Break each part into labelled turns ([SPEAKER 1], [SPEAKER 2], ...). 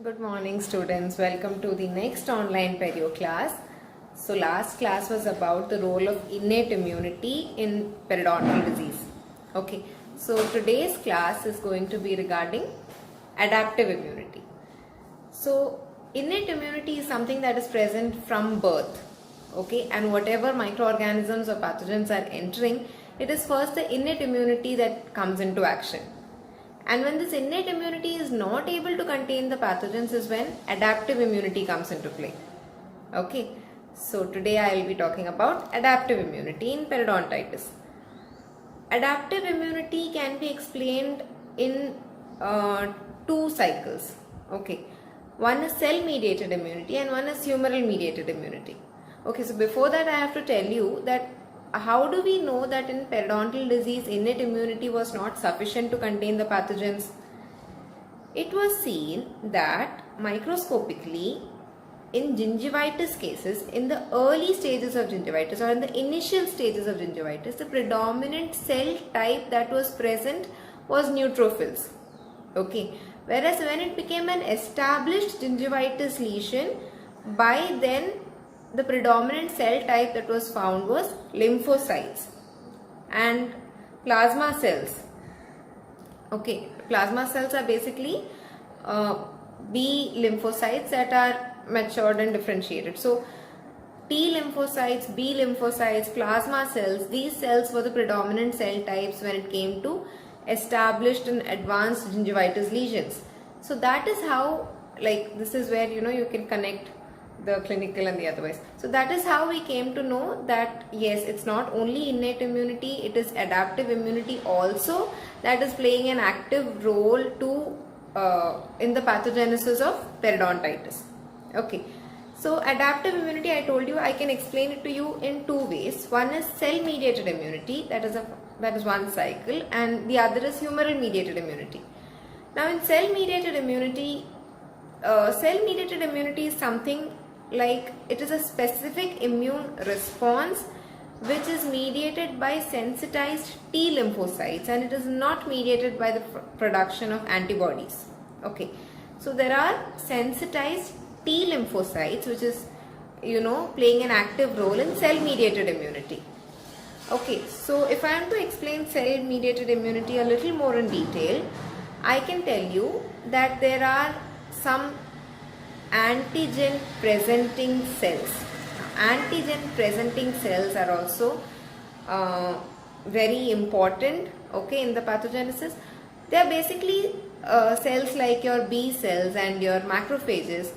[SPEAKER 1] Good morning students, welcome to the next online perio class. So last class was about the role of innate immunity in periodontal disease. Okay, so today's class is going to be regarding adaptive immunity. So innate immunity is something that is present from birth. Okay, and whatever microorganisms or pathogens are entering, it is first the innate immunity that comes into action. And when this innate immunity is not able to contain the pathogens is when adaptive immunity comes into play. Okay, so today I will be talking about adaptive immunity in periodontitis. Adaptive immunity can be explained in two cycles. Okay, one is cell mediated immunity and one is humoral mediated immunity. Okay, so before that I have to tell you that how do we know that in periodontal disease innate immunity was not sufficient to contain the pathogens? It was seen that microscopically in gingivitis cases, in the early stages of gingivitis or in the initial stages of gingivitis, the predominant cell type that was present was neutrophils. Okay, whereas when it became an established gingivitis lesion, by then the predominant cell type that was found was lymphocytes and plasma cells. Okay, plasma cells are basically B lymphocytes that are matured and differentiated. So T lymphocytes, B lymphocytes, plasma cells, these cells were the predominant cell types when it came to established and advanced gingivitis lesions. So that is how, like, this is where you can connect the clinical and the otherwise. So that is how we came to know that yes, it's not only innate immunity, it is adaptive immunity also that is playing an active role to in the pathogenesis of periodontitis. Okay, so adaptive immunity, I told you I can explain it to you in two ways. One is cell mediated immunity, that is one cycle, and the other is humoral mediated immunity. Now in cell mediated immunity is something like it is a specific immune response which is mediated by sensitized T lymphocytes and it is not mediated by the production of antibodies. Okay, so there are sensitized T lymphocytes which is playing an active role in cell mediated immunity. Okay, so if I am to explain cell mediated immunity a little more in detail, I can tell you that there are some antigen presenting cells. Antigen presenting cells are also very important, okay, in the pathogenesis. They are basically cells like your B cells and your macrophages.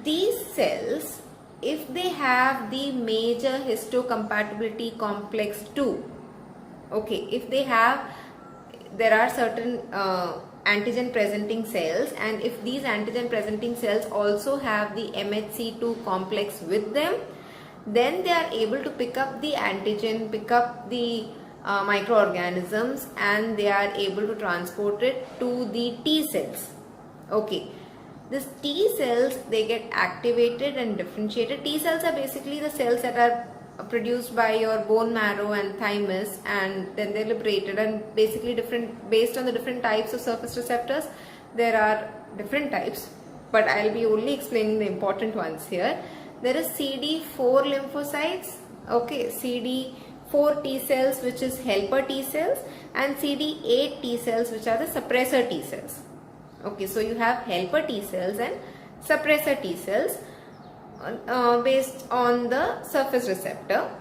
[SPEAKER 1] These cells, if they have the major histocompatibility complex 2, okay, if they have, there are certain antigen presenting cells, and if these antigen presenting cells also have the MHC2 complex with them, then they are able to pick up the antigen, pick up the microorganisms, and they are able to transport it to the T cells. Okay, these T cells, they get activated and differentiated. T cells are basically the cells that are produced by your bone marrow and thymus, and then they're liberated, and basically based on the different types of surface receptors there are different types, but I'll be only explaining the ones here. There is CD4 lymphocytes, okay, CD4 T cells which is helper T cells, and CD8 T cells which are the suppressor T cells. Okay, so you have helper T cells and suppressor T cells based on the surface receptor.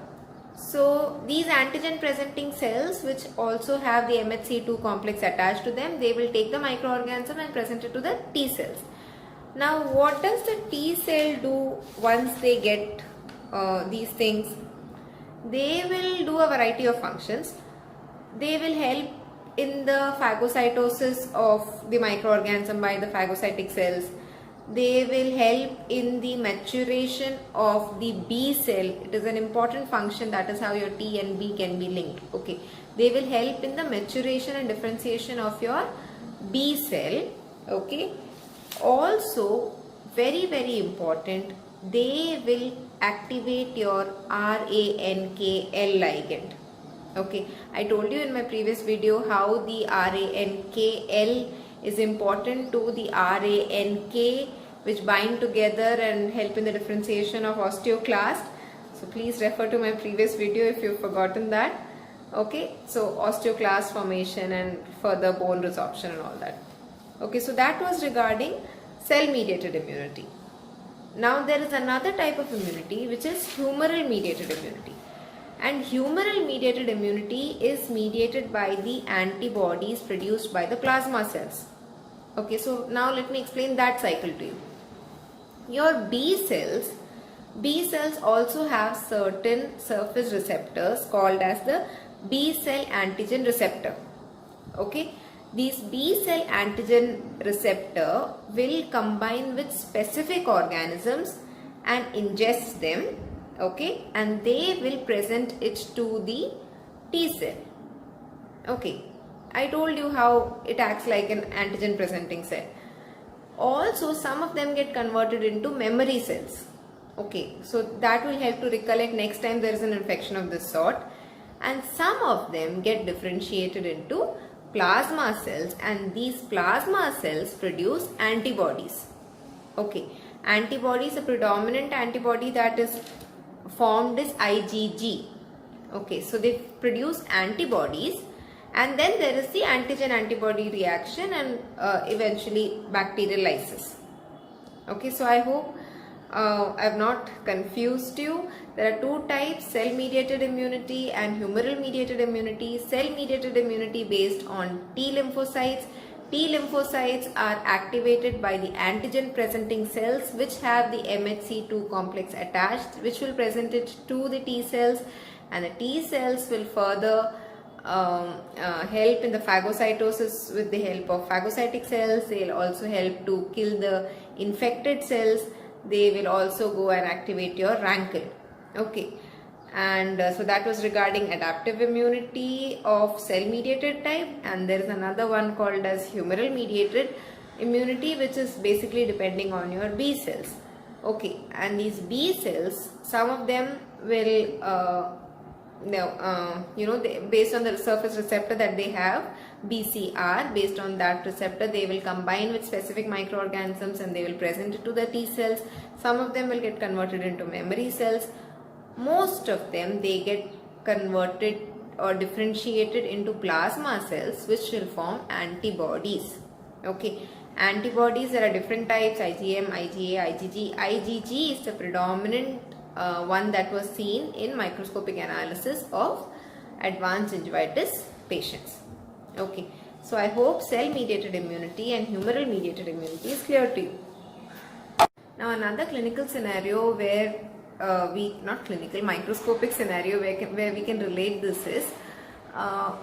[SPEAKER 1] So these antigen presenting cells which also have the MHC2 complex attached to them, they will take the microorganism and present it to the T cells. Now what does the T cell do once they get these things? They will do a variety of functions. They will help in the phagocytosis of the microorganism by the phagocytic cells. They will help in the maturation of the B cell. It is an important function, that is how your T and B can be linked. Okay, they will help in the maturation and differentiation of your B cell. Okay, also very important, they will activate your RANKL ligand. Okay, I told you in my previous video how the RANKL is important to the RANK, which bind together and help in the differentiation of osteoclast. So please refer to my previous video if you've forgotten that. Okay, so osteoclast formation and further bone resorption and all that. Okay, so that was regarding cell mediated immunity. Now there is another type of immunity which is humoral mediated immunity. And humoral mediated immunity is mediated by the antibodies produced by the plasma cells. Okay, so now let me explain that cycle to you. Your B cells also have certain surface receptors called as the B cell antigen receptor. Okay, these B cell antigen receptor will combine with specific organisms and ingest them. Okay, and they will present it to the T cell. Okay, I told you how it acts like an antigen presenting cell. Also, some of them get converted into memory cells. Okay, so that will help to recollect next time there is an infection of this sort. And some of them get differentiated into plasma cells, and these plasma cells produce antibodies. Okay, antibodies, a predominant antibody that is formed is IgG. Okay, so they produce antibodies, and then there is the antigen antibody reaction and eventually bacterial lysis. Okay, so I hope I have not confused you. There are two types, cell mediated immunity and humoral mediated immunity. Cell mediated immunity based on T lymphocytes. T lymphocytes are activated by the antigen presenting cells which have the MHC2 complex attached, which will present it to the T cells, and the T cells will further help in the phagocytosis with the help of phagocytic cells. They will also help to kill the infected cells. They will also go and activate your rankle. Okay, and so that was regarding adaptive immunity of cell mediated type, and there is another one called as humoral mediated immunity, which is basically depending on your B cells. Okay, and these B cells, some of them will based on the surface receptor that they have, BCR, based on that receptor they will combine with specific microorganisms and they will present it to the T cells. Some of them will get converted into memory cells. Most of them, they get converted or differentiated into plasma cells, which will form antibodies. Okay, antibodies, there are different types, IgM, IgA, IgG. IgG is the predominant one that was seen in microscopic analysis of advanced gingivitis patients. Okay, so I hope cell mediated immunity and humoral mediated immunity is clear to you. Now another clinical scenario where microscopic scenario where we can relate this is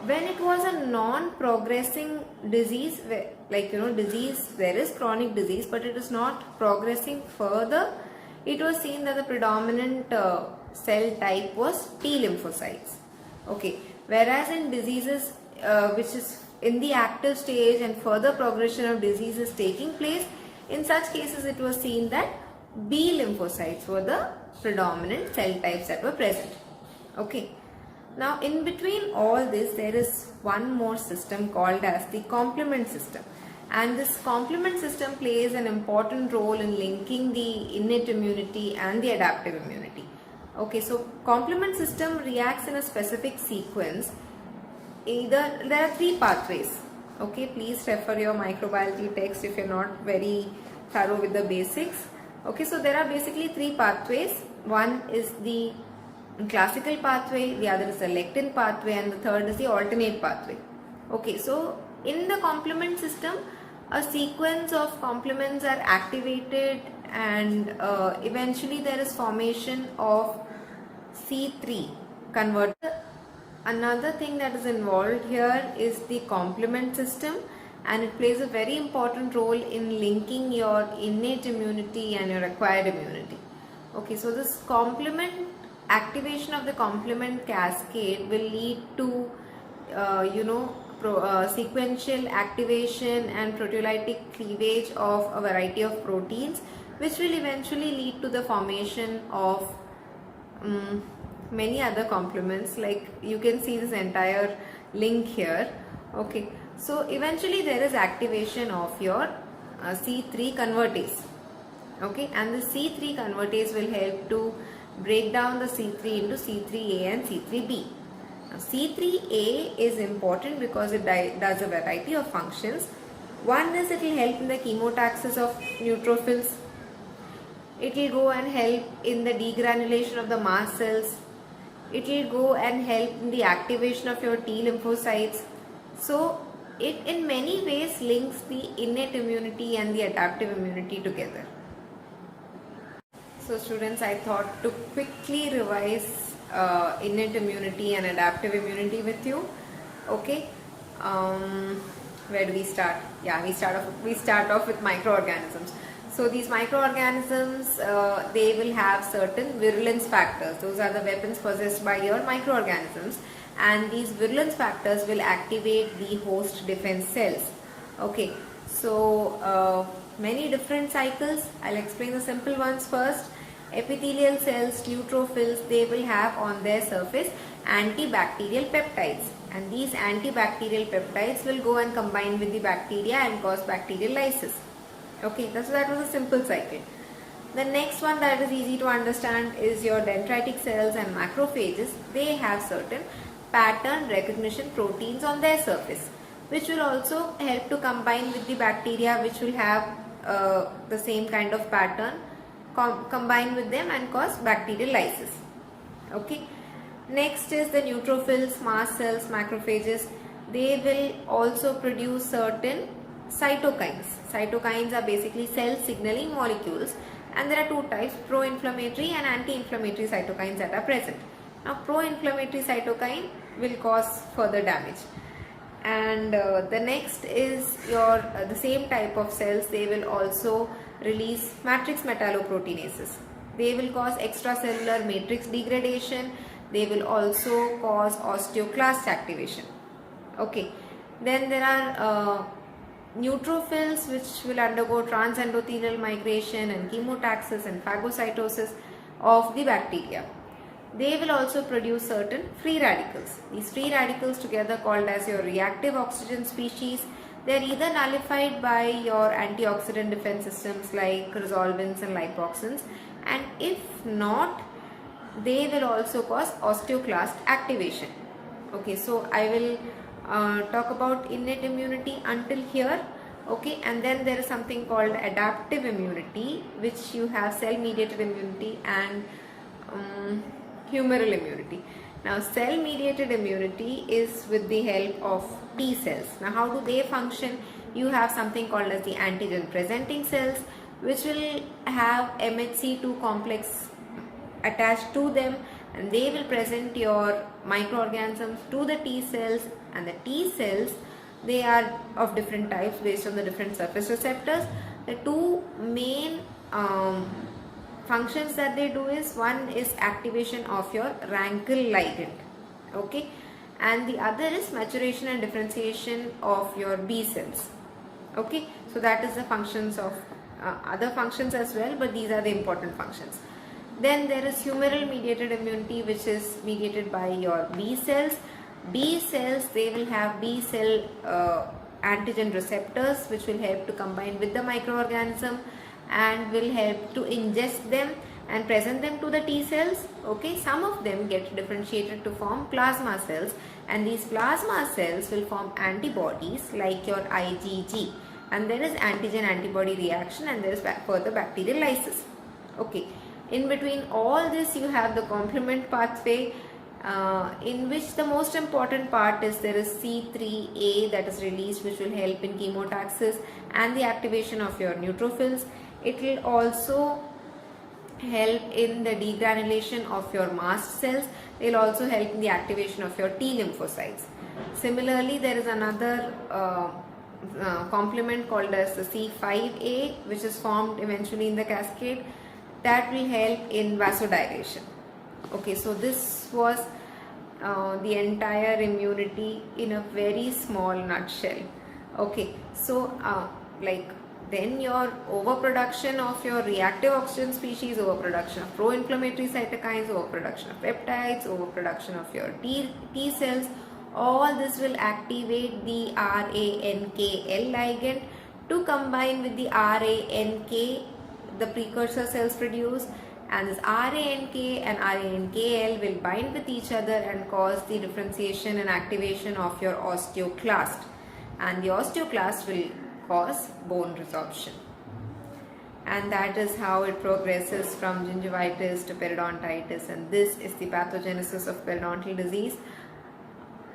[SPEAKER 1] when it was a non-progressing disease, disease, there is chronic disease but it is not progressing further. It was seen that the predominant cell type was T lymphocytes. Okay, whereas in diseases which is in the active stage and further progression of disease is taking place, in such cases it was seen that B lymphocytes were the predominant cell types that were present. Okay, now in between all this there is one more system called as the complement system. And this complement system plays an important role in linking the innate immunity and the adaptive immunity. Okay, so complement system reacts in a specific sequence. There are three pathways. Okay, please refer your microbiology text if you're not very thorough with the basics. Okay, so there are basically three pathways. One is the classical pathway, the other is the lectin pathway, and the third is the alternate pathway. Okay, so in the complement system, a sequence of complements are activated and eventually there is formation of C3 converter. Another thing that is involved here is the complement system, and it plays a very important role in linking your innate immunity and your acquired immunity. Okay, so this complement activation of the complement cascade will lead to sequential activation and proteolytic cleavage of a variety of proteins, which will eventually lead to the formation of many other complements. Like you can see this entire link here. Okay, So eventually there is activation of your C3 convertase. Okay, and the C3 convertase will help to break down the C3 into C3A and C3B. Now, C3A is important because it does a variety of functions. One is it will help in the chemotaxis of neutrophils. It will go and help in the degranulation of the mast cells. It will go and help in the activation of your T lymphocytes. So it in many ways links the innate immunity and the adaptive immunity together. So students, I thought to quickly revise innate immunity and adaptive immunity with you. Okay, where do we start? Yeah, we start off with microorganisms. So these microorganisms, they will have certain virulence factors. Those are the weapons possessed by your microorganisms, and these virulence factors will activate the host defense cells. Okay, so many different cycles. I'll explain the simple ones first. Epithelial cells, neutrophils, they will have on their surface antibacterial peptides, and these antibacterial peptides will go and combine with the bacteria and cause bacterial lysis. Okay, that was a simple cycle. The next one that is easy to understand is your dendritic cells and macrophages. They have certain pattern recognition proteins on their surface, which will also help to combine with the bacteria, which will have the same kind of pattern, combine with them and cause bacterial lysis. Okay. Next is the neutrophils, mast cells, macrophages. They will also produce certain cytokines. Cytokines are basically cell signaling molecules, and there are two types, pro-inflammatory and anti-inflammatory cytokines that are present. Now pro-inflammatory cytokine will cause further damage, and the next is your the same type of cells. They will also release matrix metalloproteinases. They will cause extracellular matrix degradation. They will also cause osteoclast activation. Okay, then there are neutrophils, which will undergo transendothelial migration and chemotaxis and phagocytosis of the bacteria. They will also produce certain free radicals. These free radicals, together called as your reactive oxygen species, they are either nullified by your antioxidant defense systems like resolvins and lipoxins, and if not, they will also cause osteoclast activation. Okay, so I will talk about innate immunity until here. Okay, and then there is something called adaptive immunity, which you have cell mediated immunity and humoral immunity. Now cell mediated immunity is with the help of T cells. Now how do they function? You have something called as the antigen presenting cells, which will have MHC2 complex attached to them, and they will present your microorganisms to the T cells, and the T cells, they are of different types based on the different surface receptors. The two main functions that they do is, one is activation of your Rankel ligand, okay, and the other is maturation and differentiation of your B cells. Okay, so that is the functions of other functions as well, but these are the important functions. Then there is humoral mediated immunity, which is mediated by your B cells. B cells, they will have B cell antigen receptors, which will help to combine with the microorganism and will help to ingest them and present them to the T cells. Okay, some of them get differentiated to form plasma cells, and these plasma cells will form antibodies like your IgG, and there is antigen antibody reaction, and there is further bacterial lysis. Okay, in between all this you have the complement pathway, in which the most important part is there is C3A that is released, which will help in chemotaxis and the activation of your neutrophils. It will also help in the degranulation of your mast cells. They will also help in the activation of your T lymphocytes. Similarly, there is another complement called as the C5A, which is formed eventually in the cascade, that will help in vasodilation. Okay, so this was the entire immunity in a very small nutshell. Okay, so then your overproduction of your reactive oxygen species, overproduction of pro-inflammatory cytokines, overproduction of peptides, overproduction of your T cells, All this will activate the RANKL ligand to combine with the RANK the precursor cells produce, and this RANK and RANKL will bind with each other and cause the differentiation and activation of your osteoclast, and the osteoclast will cause bone resorption. And that is how it progresses from gingivitis to periodontitis, and this is the pathogenesis of periodontal disease.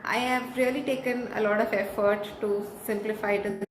[SPEAKER 1] I have really taken a lot of effort to simplify it in